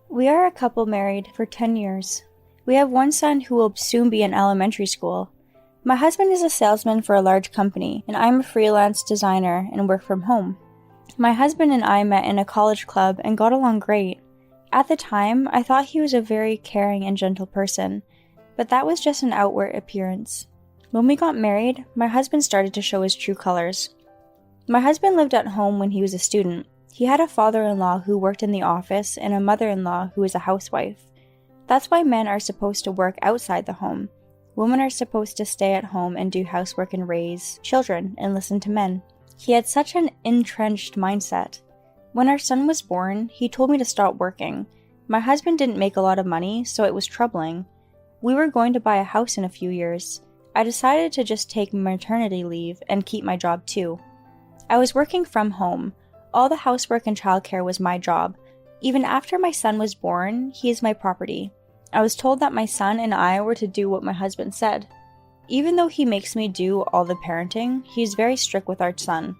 We are a couple married for 10 years. We have one son who will soon be in elementary school. My husband is a salesman for a large company, and I'm a freelance designer and work from home. My husband and I met in a college club and got along great. At the time, I thought he was a very caring and gentle person, but that was just an outward appearance. When we got married, my husband started to show his true colors. My husband lived at home when he was a student. He had a father-in-law who worked in the office and a mother-in-law who was a housewife. That's why men are supposed to work outside the home. Women are supposed to stay at home and do housework and raise children and listen to men. He had such an entrenched mindset. When our son was born, he told me to stop working. My husband didn't make a lot of money, so it was troubling. We were going to buy a house in a few years. I decided to just take maternity leave and keep my job too. I was working from home. All the housework and childcare was my job. Even after my son was born, he is my property. I was told that my son and I were to do what my husband said. Even though he makes me do all the parenting, he's very strict with our son.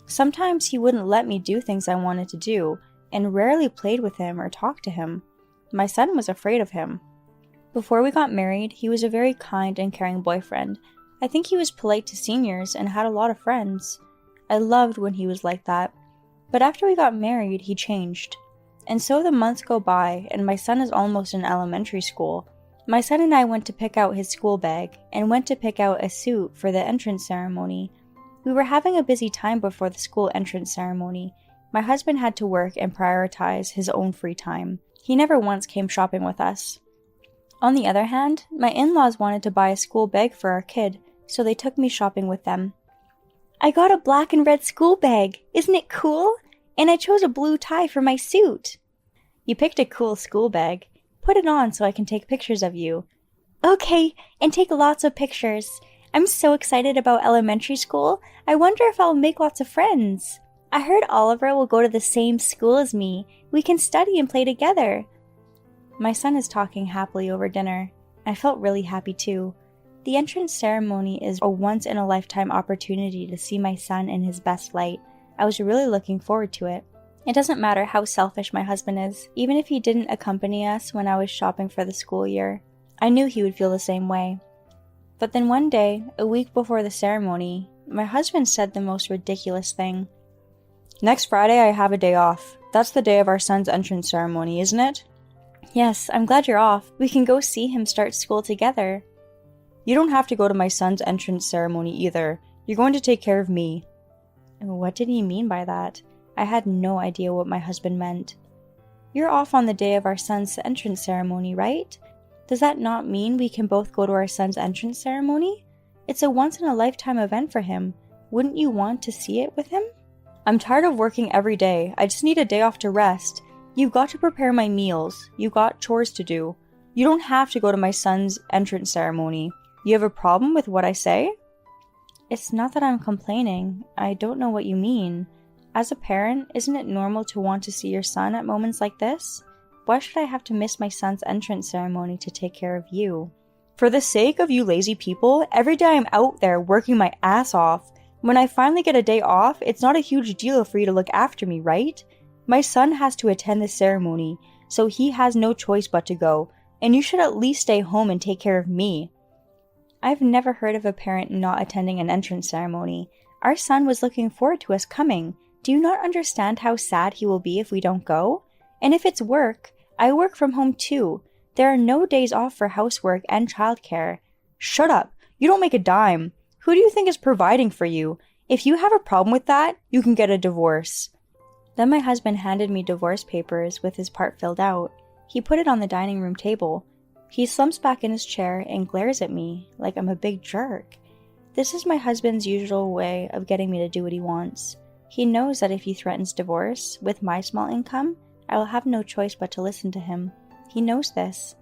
Sometimes he wouldn't let me do things I wanted to do, and rarely played with him or talked to him. My son was afraid of him. Before we got married, he was a very kind and caring boyfriend. I think he was polite to seniors and had a lot of friends. I loved when he was like that. But after we got married, he changed. And so the months go by, and my son is almost in elementary school. My son and I went to pick out his school bag, and went to pick out a suit for the entrance ceremony. We were having a busy time before the school entrance ceremony. My husband had to work and prioritize his own free time. He never once came shopping with us. On the other hand, my in-laws wanted to buy a school bag for our kid, so they took me shopping with them. I got a black and red school bag. Isn't it cool? And I chose a blue tie for my suit. You picked a cool school bag. Put it on so I can take pictures of you. Okay, and take lots of pictures. I'm so excited about elementary school. I wonder if I'll make lots of friends. I heard Oliver will go to the same school as me. We can study and play together. My son is talking happily over dinner. I felt really happy too. The entrance ceremony is a once-in-a-lifetime opportunity to see my son in his best light. I was really looking forward to it. It doesn't matter how selfish my husband is, even if he didn't accompany us when I was shopping for the school year. I knew he would feel the same way. But then one day, a week before the ceremony, my husband said the most ridiculous thing. Next Friday I have a day off. That's the day of our son's entrance ceremony, isn't it? Yes, I'm glad you're off. We can go see him start school together. You don't have to go to my son's entrance ceremony either. You're going to take care of me. What did he mean by that? I had no idea what my husband meant. You're off on the day of our son's entrance ceremony, right? Does that not mean we can both go to our son's entrance ceremony? It's a once-in-a-lifetime event for him. Wouldn't you want to see it with him? I'm tired of working every day. I just need a day off to rest. You've got to prepare my meals. You've got chores to do. You don't have to go to my son's entrance ceremony. You have a problem with what I say? It's not that I'm complaining. I don't know what you mean. As a parent, isn't it normal to want to see your son at moments like this? Why should I have to miss my son's entrance ceremony to take care of you? For the sake of you lazy people, every day I'm out there working my ass off. When I finally get a day off, it's not a huge deal for you to look after me, right? My son has to attend this ceremony, so he has no choice but to go, and you should at least stay home and take care of me. I've never heard of a parent not attending an entrance ceremony. Our son was looking forward to us coming. Do you not understand how sad he will be if we don't go? And if it's work, I work from home too. There are no days off for housework and childcare. Shut up. You don't make a dime. Who do you think is providing for you? If you have a problem with that, you can get a divorce. Then my husband handed me divorce papers with his part filled out. He put it on the dining room table. He slumps back in his chair and glares at me like I'm a big jerk. This is my husband's usual way of getting me to do what he wants. He knows that if he threatens divorce, with my small income, I will have no choice but to listen to him. He knows this.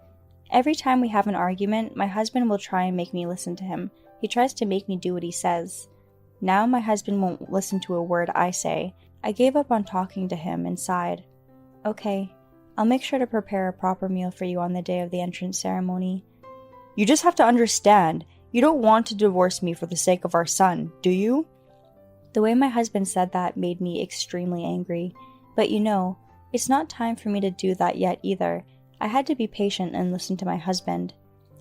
Every time we have an argument, my husband will try and make me listen to him. He tries to make me do what he says. Now my husband won't listen to a word I say. I gave up on talking to him and sighed. Okay, I'll make sure to prepare a proper meal for you on the day of the entrance ceremony. You just have to understand, you don't want to divorce me for the sake of our son, do you? The way my husband said that made me extremely angry. But you know, It's not time for me to do that yet either. I had to be patient and listen to my husband.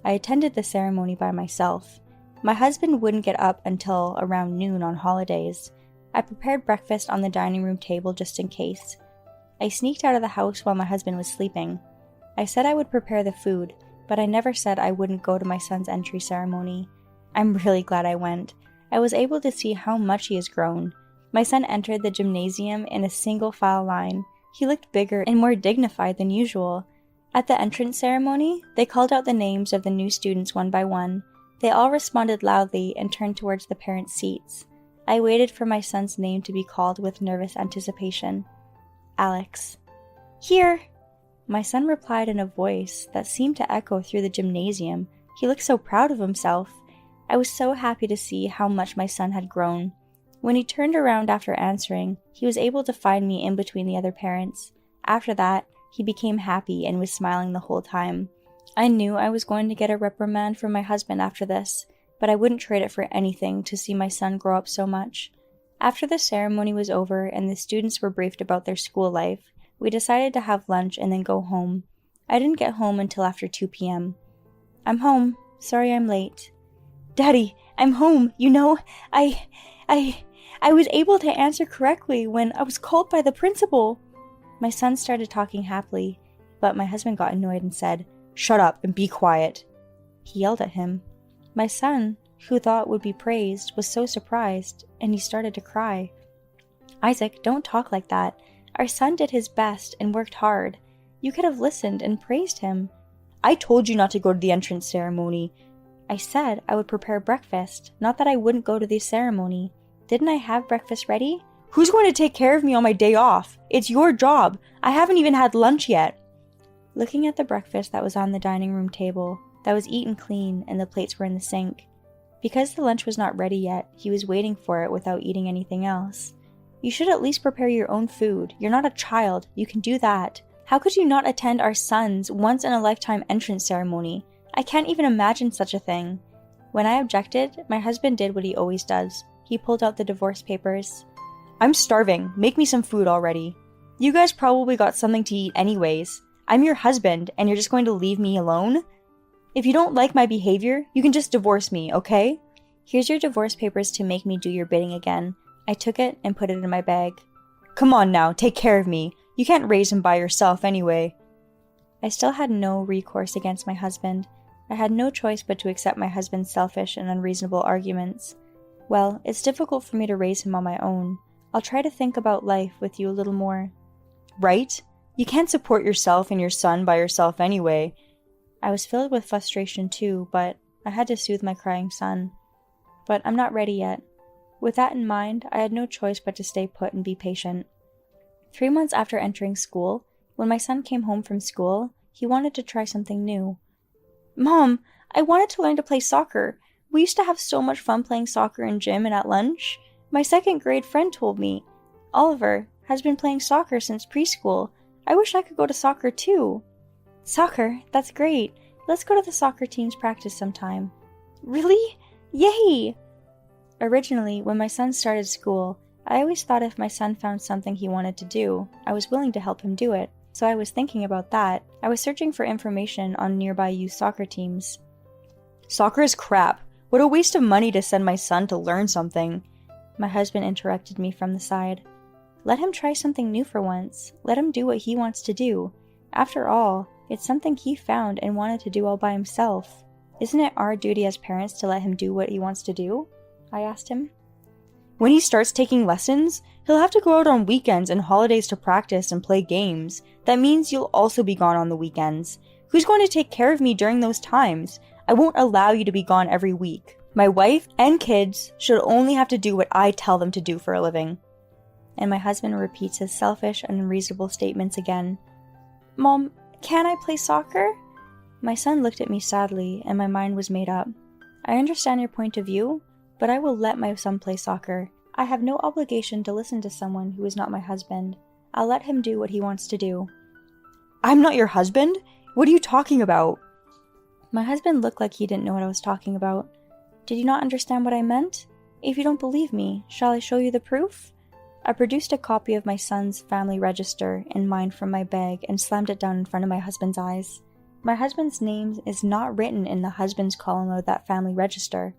I attended the ceremony by myself. My husband wouldn't get up until around noon on holidays. I prepared breakfast on the dining room table just in case. I sneaked out of the house while my husband was sleeping. I said I would prepare the food, but I never said I wouldn't go to my son's entry ceremony. I'm really glad I went. I was able to see how much he has grown. My son entered the gymnasium in a single file line. He looked bigger and more dignified than usual. At the entrance ceremony, they called out the names of the new students one by one. They all responded loudly and turned towards the parents' seats. I waited for my son's name to be called with nervous anticipation. Alex. Here! My son replied in a voice that seemed to echo through the gymnasium. He looked so proud of himself. I was so happy to see how much my son had grown. When he turned around after answering, he was able to find me in between the other parents. After that, he became happy and was smiling the whole time. I knew I was going to get a reprimand from my husband after this, but I wouldn't trade it for anything to see my son grow up so much. After the ceremony was over and the students were briefed about their school life, we decided to have lunch and then go home. I didn't get home until after 2 p.m. I'm home. Sorry I'm late. Daddy, I'm home. You know, I was able to answer correctly when I was called by the principal. My son started talking happily, but my husband got annoyed and said, "Shut up and be quiet." He yelled at him. My son, who thought would be praised, was so surprised, and he started to cry. Isaac, don't talk like that. Our son did his best and worked hard. You could have listened and praised him. I told you not to go to the entrance ceremony. I said I would prepare breakfast, not that I wouldn't go to the ceremony. Didn't I have breakfast ready? Who's going to take care of me on my day off? It's your job. I haven't even had lunch yet. Looking at the breakfast that was on the dining room table, that was eaten clean and the plates were in the sink. Because the lunch was not ready yet, he was waiting for it without eating anything else. You should at least prepare your own food. You're not a child. You can do that. How could you not attend our son's once-in-a-lifetime entrance ceremony? I can't even imagine such a thing. When I objected, my husband did what he always does. He pulled out the divorce papers. I'm starving. Make me some food already. You guys probably got something to eat anyways. I'm your husband, and you're just going to leave me alone? If you don't like my behavior, you can just divorce me, okay? Here's your divorce papers to make me do your bidding again. I took it and put it in my bag. Come on now, take care of me. You can't raise him by yourself anyway. I still had no recourse against my husband. I had no choice but to accept my husband's selfish and unreasonable arguments. Well, it's difficult for me to raise him on my own. I'll try to think about life with you a little more. Right? You can't support yourself and your son by yourself anyway. I was filled with frustration too, but I had to soothe my crying son. But I'm not ready yet. With that in mind, I had no choice but to stay put and be patient. 3 months after entering school, when my son came home from school, he wanted to try something new. Mom, I wanted to learn to play soccer. We used to have so much fun playing soccer in gym and at lunch. My second grade friend told me. Oliver has been playing soccer since preschool. I wish I could go to soccer too. Soccer? That's great. Let's go to the soccer team's practice sometime. Really? Yay! Originally, when my son started school, I always thought if my son found something he wanted to do, I was willing to help him do it. So I was thinking about that. I was searching for information on nearby youth soccer teams. Soccer is crap. What a waste of money to send my son to learn something. My husband interrupted me from the side. Let him try something new for once. Let him do what he wants to do. After all, it's something he found and wanted to do all by himself. Isn't it our duty as parents to let him do what he wants to do? I asked him. When he starts taking lessons, he'll have to go out on weekends and holidays to practice and play games. That means you'll also be gone on the weekends. Who's going to take care of me during those times? I won't allow you to be gone every week. My wife and kids should only have to do what I tell them to do for a living. And my husband repeats his selfish and unreasonable statements again. Mom, can I play soccer? My son looked at me sadly, and my mind was made up. I understand your point of view, but I will let my son play soccer. I have no obligation to listen to someone who is not my husband. I'll let him do what he wants to do. I'm not your husband? What are you talking about? My husband looked like he didn't know what I was talking about. Did you not understand what I meant? If you don't believe me, shall I show you the proof? I produced a copy of my son's family register and mine from my bag and slammed it down in front of my husband's eyes. My husband's name is not written in the husband's column of that family register.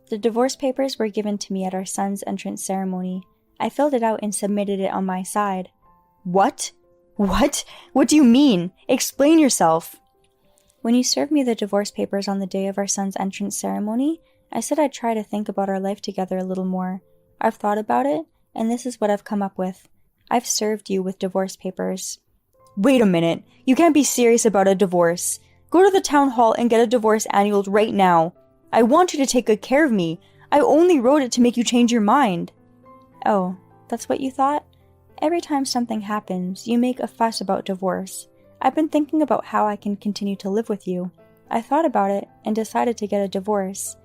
The divorce papers were given to me at our son's entrance ceremony. I filled it out and submitted it on my side. What? What? What do you mean? Explain yourself. When you served me the divorce papers on the day of our son's entrance ceremony, I said I'd try to think about our life together a little more. I've thought about it, and this is what I've come up with. I've served you with divorce papers. Wait a minute. You can't be serious about a divorce. Go to the town hall and get a divorce annulled right now. I want you to take good care of me. I only wrote it to make you change your mind. Oh, that's what you thought? Every time something happens, you make a fuss about divorce. I've been thinking about how I can continue to live with you. I thought about it and decided to get a divorce.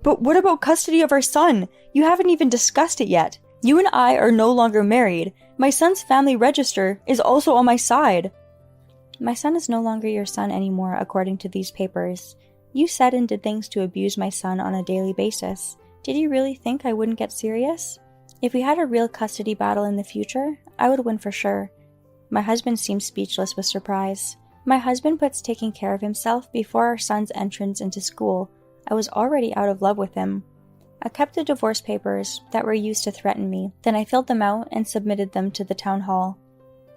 But what about custody of our son? You haven't even discussed it yet. You and I are no longer married. My son's family register is also on my side. My son is no longer your son anymore, according to these papers. You said and did things to abuse my son on a daily basis. Did you really think I wouldn't get serious? If we had a real custody battle in the future, I would win for sure. My husband seemed speechless with surprise. My husband puts taking care of himself before our son's entrance into school. I was already out of love with him. I kept the divorce papers that were used to threaten me. Then I filled them out and submitted them to the town hall.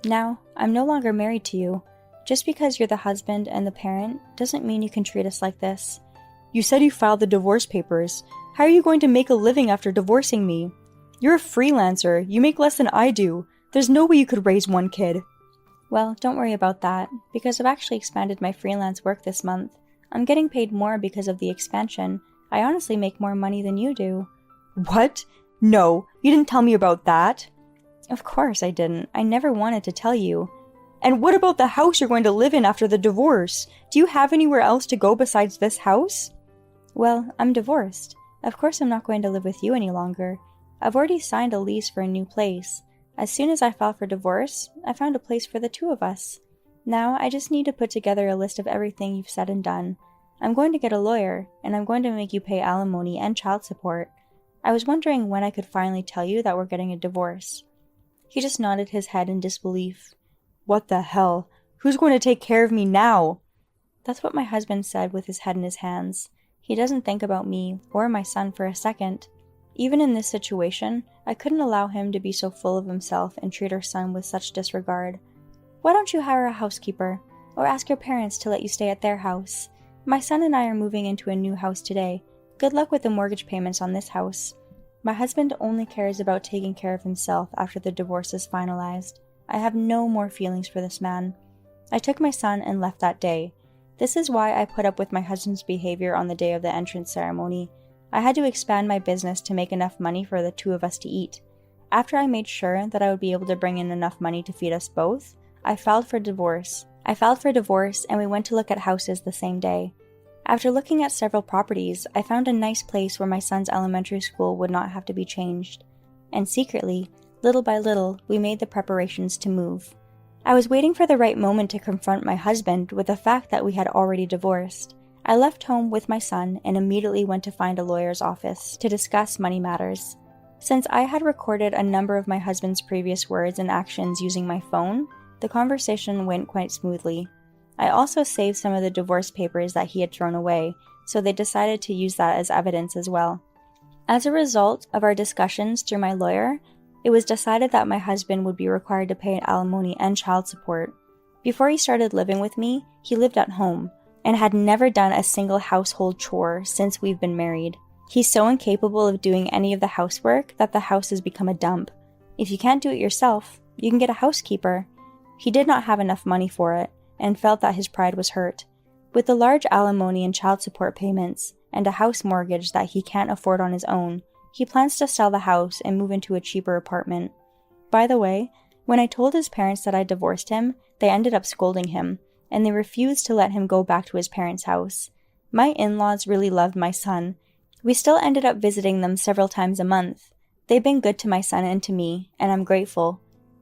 Now, I'm no longer married to you. Just because you're the husband and the parent doesn't mean you can treat us like this. You said you filed the divorce papers. How are you going to make a living after divorcing me? You're a freelancer. You make less than I do. There's no way you could raise one kid. Well, don't worry about that, because I've actually expanded my freelance work this month. I'm getting paid more because of the expansion. I honestly make more money than you do. What? No, you didn't tell me about that. Of course I didn't. I never wanted to tell you. And what about the house you're going to live in after the divorce? Do you have anywhere else to go besides this house? Well, I'm divorced. Of course I'm not going to live with you any longer. I've already signed a lease for a new place. As soon as I filed for divorce, I found a place for the two of us. Now I just need to put together a list of everything you've said and done. I'm going to get a lawyer, and I'm going to make you pay alimony and child support. I was wondering when I could finally tell you that we're getting a divorce. He just nodded his head in disbelief. What the hell? Who's going to take care of me now? That's what my husband said with his head in his hands. He doesn't think about me or my son for a second. Even in this situation, I couldn't allow him to be so full of himself and treat our son with such disregard. Why don't you hire a housekeeper, or ask your parents to let you stay at their house? My son and I are moving into a new house today. Good luck with the mortgage payments on this house. My husband only cares about taking care of himself after the divorce is finalized. I have no more feelings for this man. I took my son and left that day. This is why I put up with my husband's behavior on the day of the entrance ceremony. I had to expand my business to make enough money for the two of us to eat. After I made sure that I would be able to bring in enough money to feed us both, I filed for divorce. And we went to look at houses the same day. After looking at several properties, I found a nice place where my son's elementary school would not have to be changed. And secretly, little by little, we made the preparations to move. I was waiting for the right moment to confront my husband with the fact that we had already divorced. I left home with my son and immediately went to find a lawyer's office to discuss money matters. Since I had recorded a number of my husband's previous words and actions using my phone, the conversation went quite smoothly. I also saved some of the divorce papers that he had thrown away, so they decided to use that as evidence as well. As a result of our discussions through my lawyer, it was decided that my husband would be required to pay alimony and child support. Before he started living with me, he lived at home and had never done a single household chore since we've been married. He's so incapable of doing any of the housework that the house has become a dump. If you can't do it yourself, you can get a housekeeper. He did not have enough money for it, and felt that his pride was hurt. With the large alimony and child support payments, and a house mortgage that he can't afford on his own, he plans to sell the house and move into a cheaper apartment. By the way, when I told his parents that I divorced him, they ended up scolding him, and they refused to let him go back to his parents' house. My in-laws really loved my son. We still ended up visiting them several times a month. They've been good to my son and to me, and I'm grateful.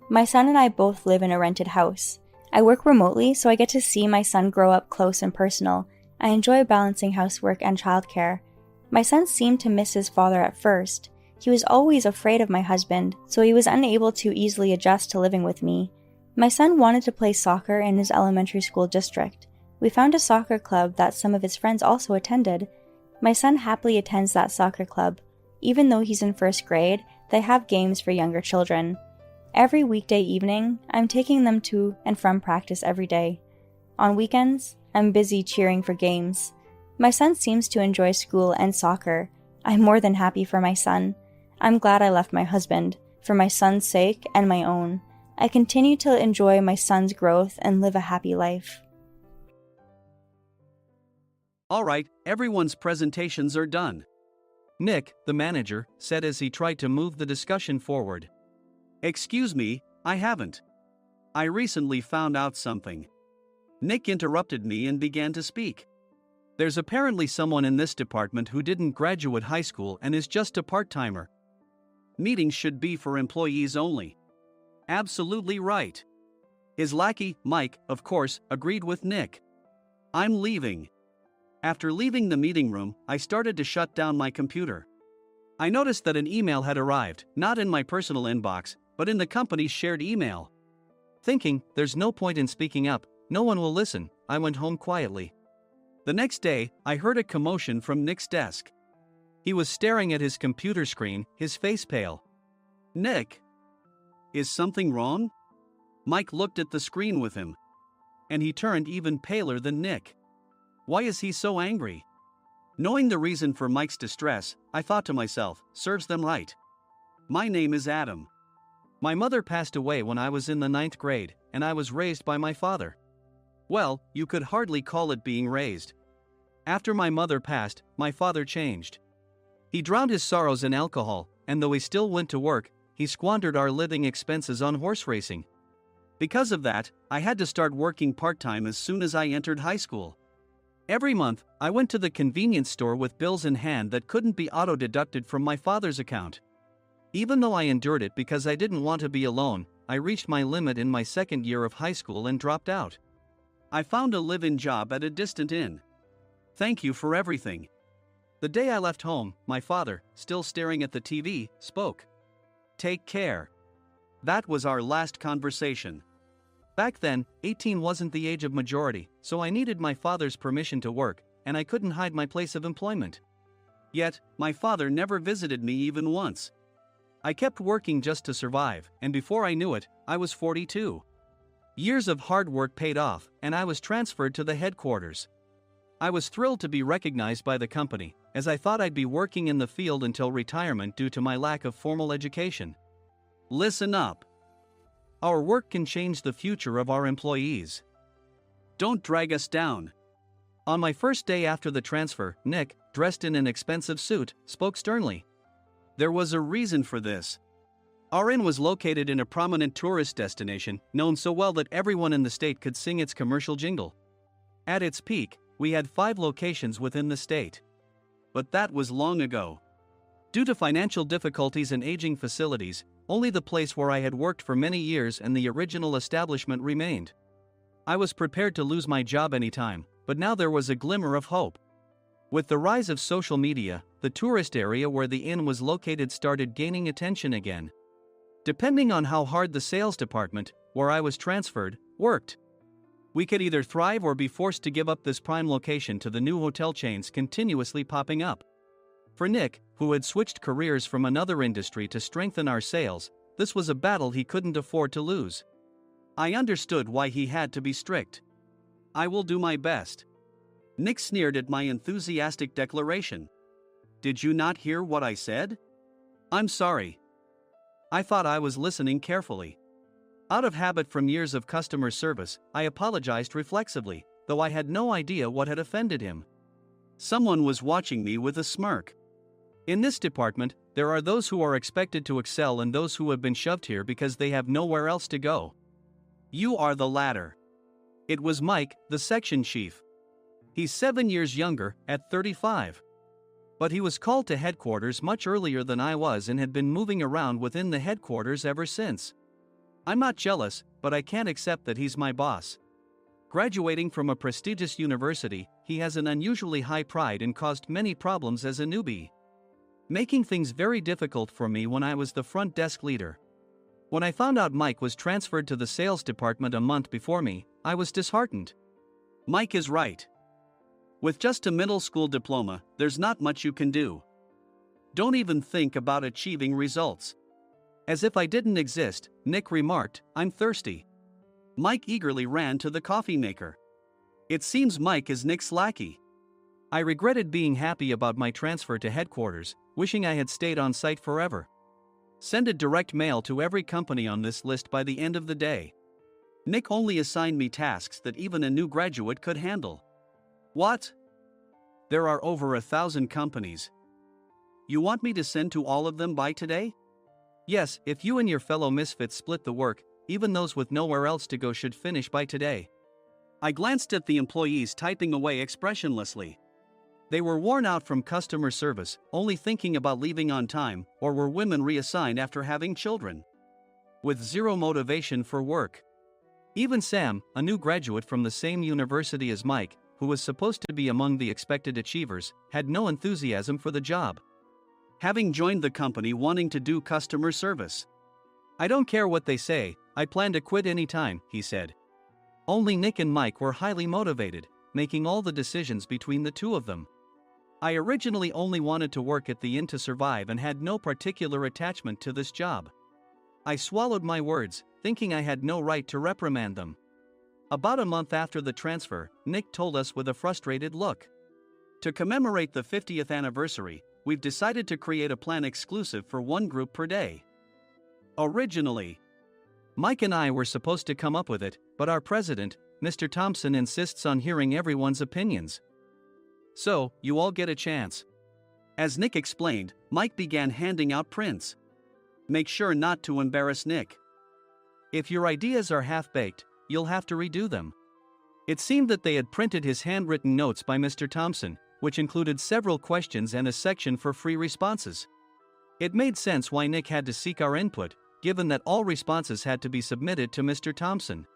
My son and I both live in a rented house. I work remotely, so I get to see my son grow up close and personal. I enjoy balancing housework and childcare. My son seemed to miss his father at first. He was always afraid of my husband, so he was unable to easily adjust to living with me. My son wanted to play soccer in his elementary school district. We found a soccer club that some of his friends also attended. My son happily attends that soccer club. Even though he's in first grade, they have games for younger children. Every weekday evening, I'm taking them to and from practice every day. On weekends, I'm busy cheering for games. My son seems to enjoy school and soccer. I'm more than happy for my son. I'm glad I left my husband, for my son's sake and my own. I continue to enjoy my son's growth and live a happy life. All right, everyone's presentations are done. Nick, the manager, said as he tried to move the discussion forward. Excuse me, I haven't. I recently found out something. Nick interrupted me and began to speak. There's apparently someone in this department who didn't graduate high school and is just a part-timer. Meetings should be for employees only. Absolutely right. His lackey, Mike, of course, agreed with Nick. I'm leaving. After leaving the meeting room, I started to shut down my computer. I noticed that an email had arrived, not in my personal inbox, but in the company's shared email. Thinking, there's no point in speaking up, no one will listen, I went home quietly. The next day, I heard a commotion from Nick's desk. He was staring at his computer screen, his face pale. Nick? Is something wrong? Mike looked at the screen with him. And he turned even paler than Nick. Why is he so angry? Knowing the reason for Mike's distress, I thought to myself, serves them right. My name is Adam. My mother passed away when I was in the 9th grade, and I was raised by my father. Well, you could hardly call it being raised. After my mother passed, my father changed. He drowned his sorrows in alcohol, and though he still went to work, he squandered our living expenses on horse racing. Because of that, I had to start working part-time as soon as I entered high school. Every month, I went to the convenience store with bills in hand that couldn't be auto-deducted from my father's account. Even though I endured it because I didn't want to be alone, I reached my limit in my second year of high school and dropped out. I found a live-in job at a distant inn. Thank you for everything. The day I left home, my father, still staring at the TV, spoke. Take care. That was our last conversation. Back then, 18 wasn't the age of majority, so I needed my father's permission to work, and I couldn't hide my place of employment. Yet, my father never visited me even once. I kept working just to survive, and before I knew it, I was 42. Years of hard work paid off, and I was transferred to the headquarters. I was thrilled to be recognized by the company, as I thought I'd be working in the field until retirement due to my lack of formal education. Listen up. Our work can change the future of our employees. Don't drag us down. On my first day after the transfer, Nick, dressed in an expensive suit, spoke sternly. There was a reason for this. Our inn was located in a prominent tourist destination, known so well that everyone in the state could sing its commercial jingle. At its peak, we had 5 locations within the state. But that was long ago. Due to financial difficulties and aging facilities, only the place where I had worked for many years and the original establishment remained. I was prepared to lose my job anytime, but now there was a glimmer of hope. With the rise of social media, the tourist area where the inn was located started gaining attention again. Depending on how hard the sales department, where I was transferred, worked, we could either thrive or be forced to give up this prime location to the new hotel chains continuously popping up. For Nick, who had switched careers from another industry to strengthen our sales, this was a battle he couldn't afford to lose. I understood why he had to be strict. I will do my best. Nick sneered at my enthusiastic declaration. Did you not hear what I said? I'm sorry. I thought I was listening carefully. Out of habit from years of customer service, I apologized reflexively, though I had no idea what had offended him. Someone was watching me with a smirk. In this department, there are those who are expected to excel and those who have been shoved here because they have nowhere else to go. You are the latter. It was Mike, the section chief. He's 7 years younger, at 35. But he was called to headquarters much earlier than I was and had been moving around within the headquarters ever since. I'm not jealous, but I can't accept that he's my boss. Graduating from a prestigious university, he has an unusually high pride and caused many problems as a newbie. making things very difficult for me when I was the front desk leader. When I found out Mike was transferred to the sales department a month before me, I was disheartened. Mike is right. With just a middle school diploma, there's not much you can do. Don't even think about achieving results. As if I didn't exist, Nick remarked, "I'm thirsty." Mike eagerly ran to the coffee maker. It seems Mike is Nick's lackey. I regretted being happy about my transfer to headquarters, wishing I had stayed on site forever. Send a direct mail to every company on this list by the end of the day. Nick only assigned me tasks that even a new graduate could handle. What? There are over 1,000 companies. You want me to send to all of them by today? Yes, if you and your fellow misfits split the work, even those with nowhere else to go should finish by today. I glanced at the employees typing away expressionlessly. They were worn out from customer service, only thinking about leaving on time, or were women reassigned after having children. With zero motivation for work. Even Sam, a new graduate from the same university as Mike, who was supposed to be among the expected achievers, had no enthusiasm for the job. Having joined the company wanting to do customer service. I don't care what they say, I plan to quit anytime, he said. Only Nick and Mike were highly motivated, making all the decisions between the two of them. I originally only wanted to work at the inn to survive and had no particular attachment to this job. I swallowed my words, thinking I had no right to reprimand them. About a month after the transfer, Nick told us with a frustrated look. To commemorate the 50th anniversary, we've decided to create a plan exclusive for one group per day. Originally, Mike and I were supposed to come up with it, but our president, Mr. Thompson, insists on hearing everyone's opinions. So, you all get a chance. As Nick explained, Mike began handing out prints. Make sure not to embarrass Nick. If your ideas are half-baked, you'll have to redo them. It seemed that they had printed his handwritten notes by Mr. Thompson, which included several questions and a section for free responses. It made sense why Nick had to seek our input, given that all responses had to be submitted to Mr. Thompson.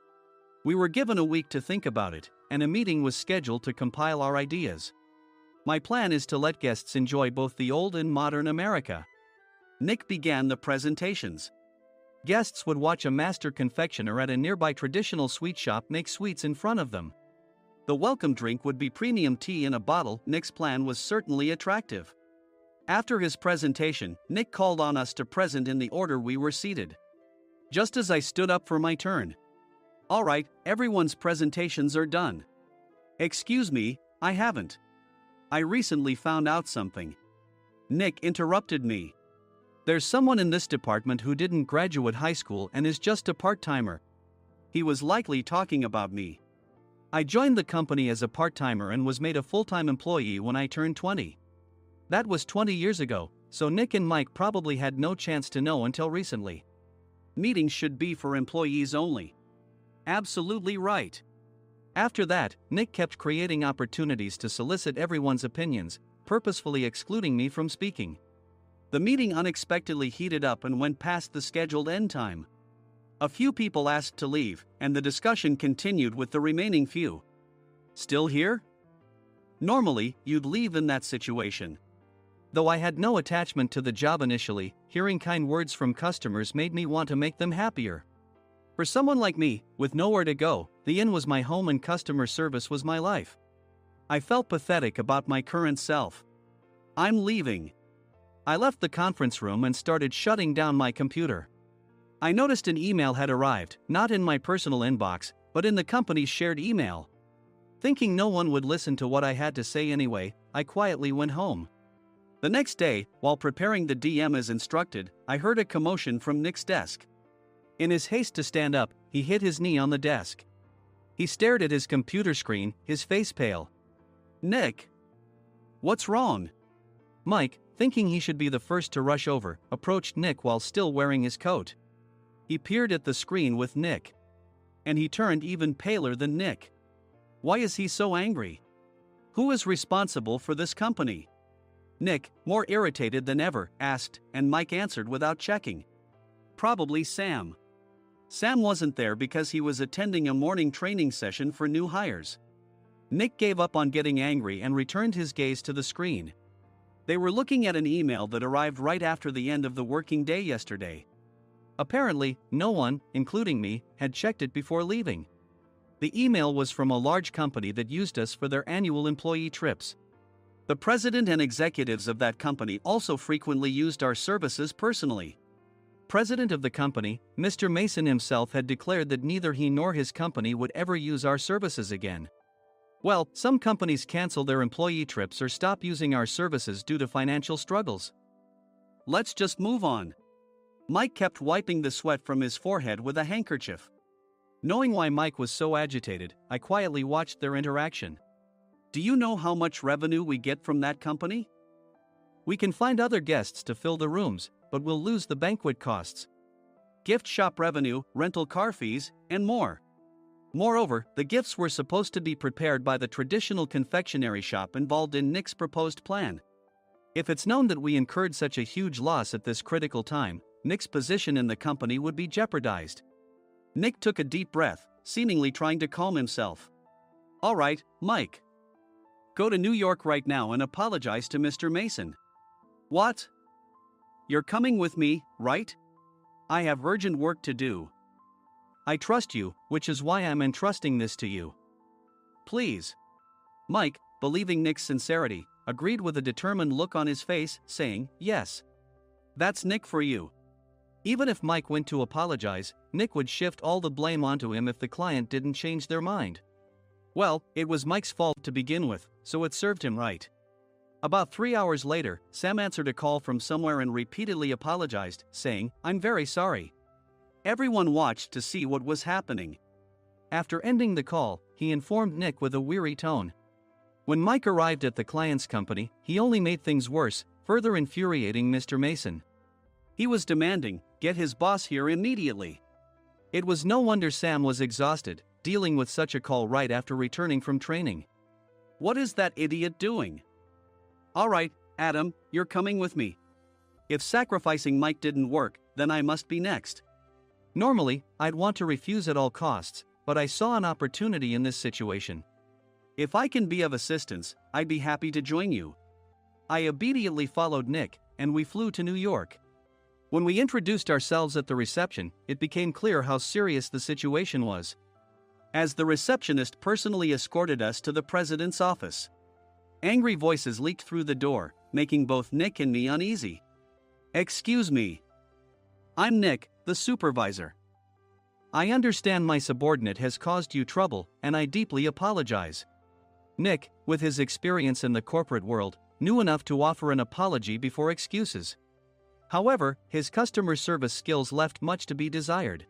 We were given a week to think about it, and a meeting was scheduled to compile our ideas. My plan is to let guests enjoy both the old and modern America. Nick began the presentations. Guests would watch a master confectioner at a nearby traditional sweet shop make sweets in front of them. The welcome drink would be premium tea in a bottle. Nick's plan was certainly attractive. After his presentation, Nick called on us to present in the order we were seated. Just as I stood up for my turn. All right, everyone's presentations are done. Excuse me, I haven't. I recently found out something. Nick interrupted me. There's someone in this department who didn't graduate high school and is just a part-timer. He was likely talking about me. I joined the company as a part-timer and was made a full-time employee when I turned 20. That was 20 years ago, so Nick and Mike probably had no chance to know until recently. Meetings should be for employees only. Absolutely right. After that, Nick kept creating opportunities to solicit everyone's opinions, purposefully excluding me from speaking. The meeting unexpectedly heated up and went past the scheduled end time. A few people asked to leave, and the discussion continued with the remaining few. Still here? Normally, you'd leave in that situation. Though I had no attachment to the job initially, hearing kind words from customers made me want to make them happier. For someone like me, with nowhere to go, the inn was my home and customer service was my life. I felt pathetic about my current self. I'm leaving. I left the conference room and started shutting down my computer. I noticed an email had arrived, not in my personal inbox, but in the company's shared email. Thinking no one would listen to what I had to say anyway, I quietly went home. The next day, while preparing the DM as instructed, I heard a commotion from Nick's desk. In his haste to stand up, he hit his knee on the desk. He stared at his computer screen, his face pale. Nick! What's wrong? Mike, thinking he should be the first to rush over, approached Nick while still wearing his coat. He peered at the screen with Nick. And he turned even paler than Nick. Why is he so angry? Who is responsible for this company? Nick, more irritated than ever, asked, and Mike answered without checking. Probably Sam. Sam wasn't there because he was attending a morning training session for new hires. Nick gave up on getting angry and returned his gaze to the screen. They were looking at an email that arrived right after the end of the working day yesterday. Apparently, no one, including me, had checked it before leaving. The email was from a large company that used us for their annual employee trips. The president and executives of that company also frequently used our services personally. President of the company, Mr. Mason himself, had declared that neither he nor his company would ever use our services again. Well, some companies cancel their employee trips or stop using our services due to financial struggles. Let's just move on. Mike kept wiping the sweat from his forehead with a handkerchief. Knowing why Mike was so agitated, I quietly watched their interaction. Do you know how much revenue we get from that company? We can find other guests to fill the rooms, but we'll lose the banquet costs, gift shop revenue, rental car fees, and more. Moreover, the gifts were supposed to be prepared by the traditional confectionery shop involved in Nick's proposed plan. If it's known that we incurred such a huge loss at this critical time, Nick's position in the company would be jeopardized. Nick took a deep breath, seemingly trying to calm himself. All right, Mike. Go to New York right now and apologize to Mr. Mason. What? You're coming with me, right? I have urgent work to do. I trust you, which is why I'm entrusting this to you. Please. Mike, believing Nick's sincerity, agreed with a determined look on his face, saying, yes. That's Nick for you. Even if Mike went to apologize, Nick would shift all the blame onto him if the client didn't change their mind. Well, it was Mike's fault to begin with, so it served him right. About 3 hours later, Sam answered a call from somewhere and repeatedly apologized, saying, I'm very sorry. Everyone watched to see what was happening. After ending the call, he informed Nick with a weary tone. When Mike arrived at the client's company, he only made things worse, further infuriating Mr. Mason. He was demanding, get his boss here immediately. It was no wonder Sam was exhausted, dealing with such a call right after returning from training. What is that idiot doing? All right, Adam, you're coming with me. If sacrificing Mike didn't work, then I must be next. Normally, I'd want to refuse at all costs, but I saw an opportunity in this situation. If I can be of assistance, I'd be happy to join you. I obediently followed Nick, and we flew to New York. When we introduced ourselves at the reception, it became clear how serious the situation was, as the receptionist personally escorted us to the president's office. Angry voices leaked through the door, making both Nick and me uneasy. Excuse me. I'm Nick, the supervisor. I understand my subordinate has caused you trouble, and I deeply apologize. Nick, with his experience in the corporate world, knew enough to offer an apology before excuses. However, his customer service skills left much to be desired.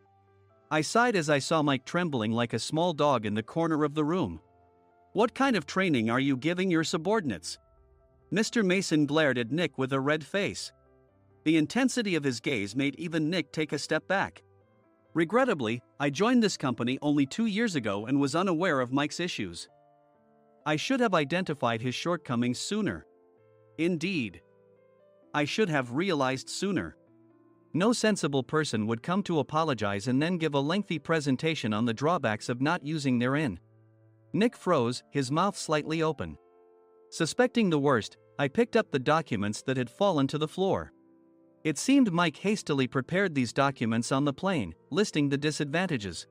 I sighed as I saw Mike trembling like a small dog in the corner of the room. What kind of training are you giving your subordinates? Mr. Mason glared at Nick with a red face. The intensity of his gaze made even Nick take a step back. Regrettably, I joined this company only 2 years ago and was unaware of Mike's issues. I should have identified his shortcomings sooner. Indeed. I should have realized sooner. No sensible person would come to apologize and then give a lengthy presentation on the drawbacks of not using their in. Nick froze, his mouth slightly open. Suspecting the worst, I picked up the documents that had fallen to the floor. It seemed Mike hastily prepared these documents on the plane, listing the disadvantages.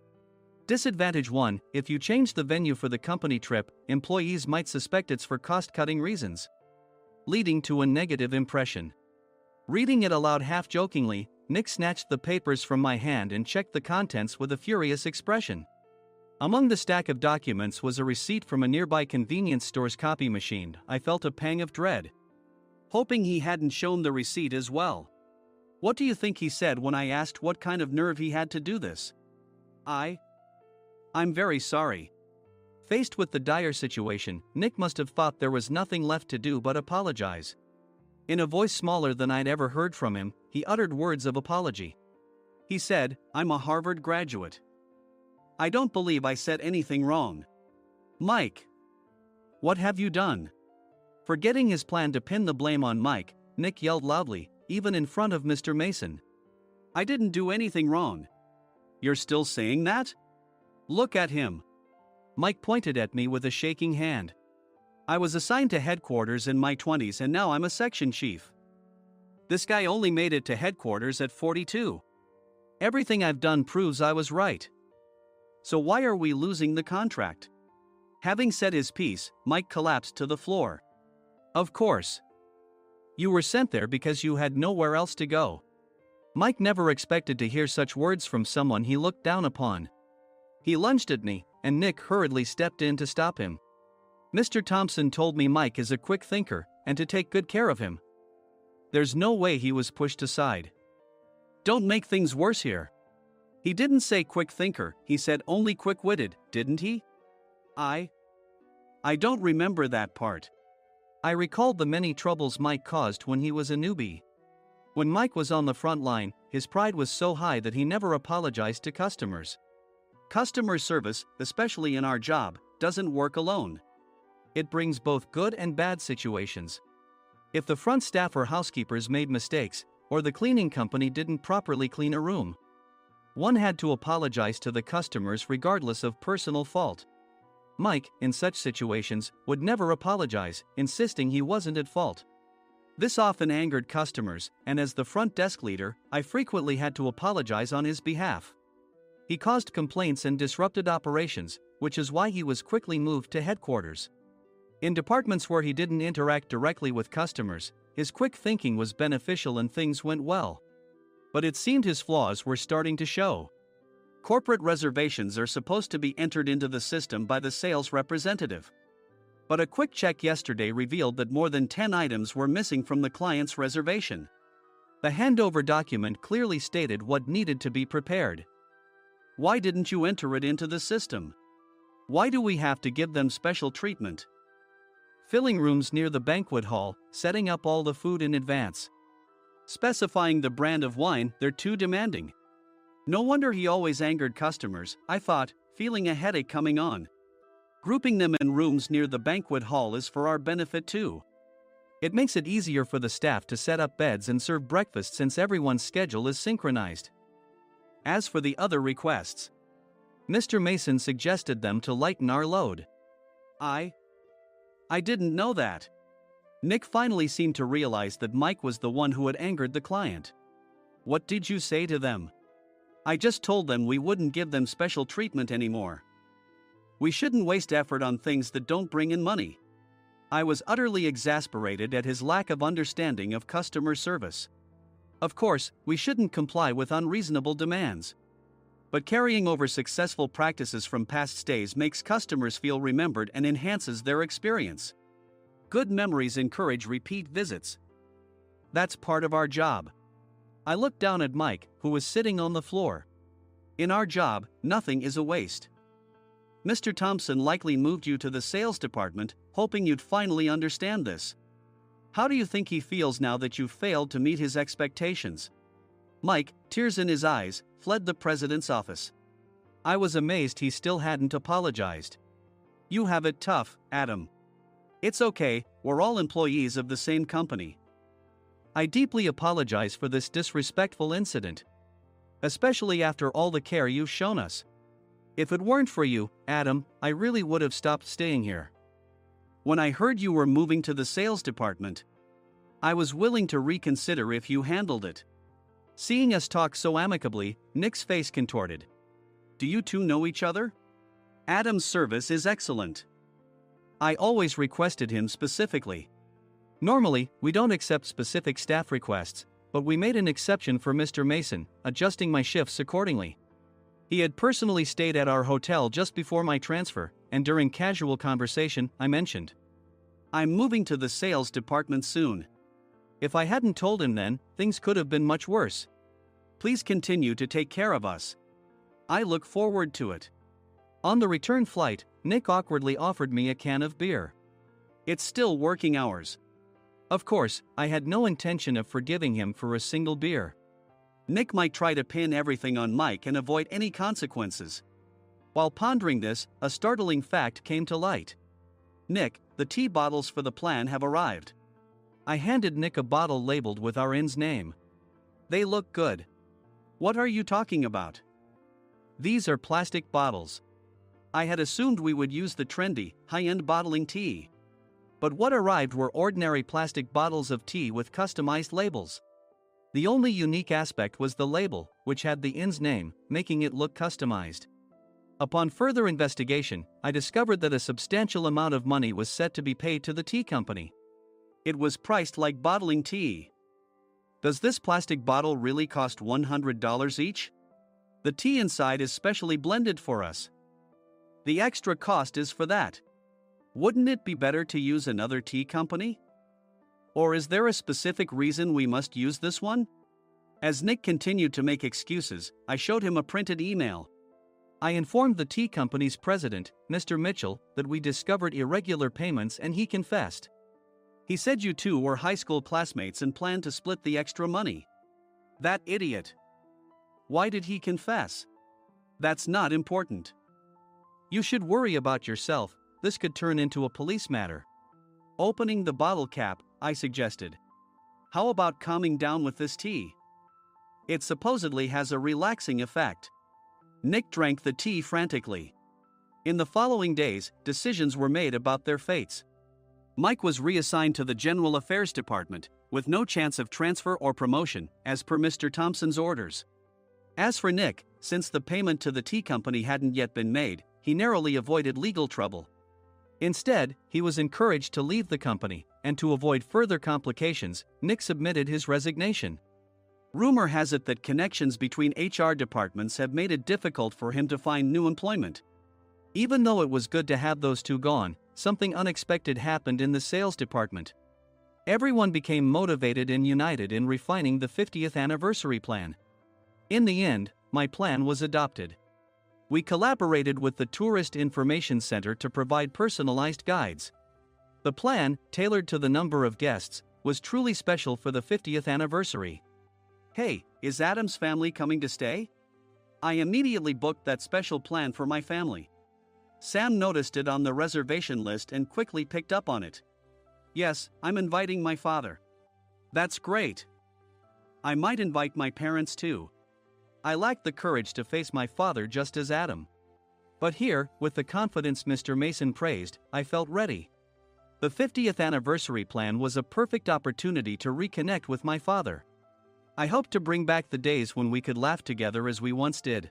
Disadvantage 1: if you change the venue for the company trip, employees might suspect it's for cost-cutting reasons, leading to a negative impression. Reading it aloud half-jokingly, Nick snatched the papers from my hand and checked the contents with a furious expression. Among the stack of documents was a receipt from a nearby convenience store's copy machine. I felt a pang of dread, hoping he hadn't shown the receipt as well. What do you think he said when I asked what kind of nerve he had to do this? I'm very sorry. Faced with the dire situation, Nick must have thought there was nothing left to do but apologize. In a voice smaller than I'd ever heard from him, he uttered words of apology. He said, I'm a Harvard graduate. I don't believe I said anything wrong. Mike, what have you done? Forgetting his plan to pin the blame on Mike, Nick yelled loudly, even in front of Mr. Mason. I didn't do anything wrong. You're still saying that? Look at him. Mike pointed at me with a shaking hand. I was assigned to headquarters in my 20s and now I'm a section chief. This guy only made it to headquarters at 42. Everything I've done proves I was right. So why are we losing the contract? Having said his piece, Mike collapsed to the floor. Of course. You were sent there because you had nowhere else to go. Mike never expected to hear such words from someone he looked down upon. He lunged at me, and Nick hurriedly stepped in to stop him. Mr. Thompson told me Mike is a quick thinker, and to take good care of him. There's no way he was pushed aside. Don't make things worse here. He didn't say quick thinker, he said only quick-witted, didn't he? I don't remember that part. I recalled the many troubles Mike caused when he was a newbie. When Mike was on the front line, his pride was so high that he never apologized to customers. Customer service, especially in our job, doesn't work alone. It brings both good and bad situations. If the front staff or housekeepers made mistakes, or the cleaning company didn't properly clean a room, one had to apologize to the customers regardless of personal fault. Mike, in such situations, would never apologize, insisting he wasn't at fault. This often angered customers, and as the front desk leader, I frequently had to apologize on his behalf. He caused complaints and disrupted operations, which is why he was quickly moved to headquarters. In departments where he didn't interact directly with customers, his quick thinking was beneficial and things went well. But it seemed his flaws were starting to show. Corporate reservations are supposed to be entered into the system by the sales representative. But a quick check yesterday revealed that more than 10 items were missing from the client's reservation. The handover document clearly stated what needed to be prepared. Why didn't you enter it into the system? Why do we have to give them special treatment? Filling rooms near the banquet hall, setting up all the food in advance. Specifying the brand of wine, they're too demanding. No wonder he always angered customers, I thought, feeling a headache coming on. Grouping them in rooms near the banquet hall is for our benefit too. It makes it easier for the staff to set up beds and serve breakfast since everyone's schedule is synchronized. As for the other requests, Mr. Mason suggested them to lighten our load. I didn't know that. Nick finally seemed to realize that Mike was the one who had angered the client. What did you say to them? I just told them we wouldn't give them special treatment anymore. We shouldn't waste effort on things that don't bring in money. I was utterly exasperated at his lack of understanding of customer service. Of course, we shouldn't comply with unreasonable demands. But carrying over successful practices from past stays makes customers feel remembered and enhances their experience. Good memories encourage repeat visits. That's part of our job. I looked down at Mike, who was sitting on the floor. In our job, nothing is a waste. Mr. Thompson likely moved you to the sales department, hoping you'd finally understand this. How do you think he feels now that you've failed to meet his expectations? Mike, tears in his eyes, fled the president's office. I was amazed he still hadn't apologized. You have it tough, Adam. It's okay, we're all employees of the same company. I deeply apologize for this disrespectful incident. Especially after all the care you've shown us. If it weren't for you, Adam, I really would have stopped staying here. When I heard you were moving to the sales department, I was willing to reconsider if you handled it. Seeing us talk so amicably, Nick's face contorted. Do you two know each other? Adam's service is excellent. I always requested him specifically. Normally, we don't accept specific staff requests, but we made an exception for Mr. Mason, adjusting my shifts accordingly. He had personally stayed at our hotel just before my transfer, and during casual conversation, I mentioned, I'm moving to the sales department soon. If I hadn't told him then, things could have been much worse. Please continue to take care of us. I look forward to it. On the return flight, Nick awkwardly offered me a can of beer. It's still working hours. Of course, I had no intention of forgiving him for a single beer. Nick might try to pin everything on Mike and avoid any consequences. While pondering this, a startling fact came to light. Nick, the tea bottles for the plan have arrived. I handed Nick a bottle labeled with our inn's name. They look good. What are you talking about? These are plastic bottles. I had assumed we would use the trendy, high-end bottling tea. But what arrived were ordinary plastic bottles of tea with customized labels. The only unique aspect was the label, which had the inn's name, making it look customized. Upon further investigation, I discovered that a substantial amount of money was set to be paid to the tea company. It was priced like bottling tea. Does this plastic bottle really cost $100 each? The tea inside is specially blended for us. The extra cost is for that. Wouldn't it be better to use another tea company? Or is there a specific reason we must use this one? As Nick continued to make excuses, I showed him a printed email. I informed the tea company's president, Mr. Mitchell, that we discovered irregular payments and he confessed. He said you two were high school classmates and planned to split the extra money. That idiot. Why did he confess? That's not important. You should worry about yourself, this could turn into a police matter. Opening the bottle cap, I suggested. How about calming down with this tea? It supposedly has a relaxing effect. Nick drank the tea frantically. In the following days, decisions were made about their fates. Mike was reassigned to the General Affairs Department, with no chance of transfer or promotion, as per Mr. Thompson's orders. As for Nick, since the payment to the tea company hadn't yet been made, he narrowly avoided legal trouble. Instead, he was encouraged to leave the company, and to avoid further complications, Nick submitted his resignation. Rumor has it that connections between HR departments have made it difficult for him to find new employment. Even though it was good to have those two gone, something unexpected happened in the sales department. Everyone became motivated and united in refining the 50th anniversary plan. In the end, my plan was adopted. We collaborated with the Tourist Information Center to provide personalized guides. The plan, tailored to the number of guests, was truly special for the 50th anniversary. Hey, is Adam's family coming to stay? I immediately booked that special plan for my family. Sam noticed it on the reservation list and quickly picked up on it. Yes, I'm inviting my father. That's great. I might invite my parents too. I lacked the courage to face my father just as Adam. But here, with the confidence Mr. Mason praised, I felt ready. The 50th anniversary plan was a perfect opportunity to reconnect with my father. I hoped to bring back the days when we could laugh together as we once did.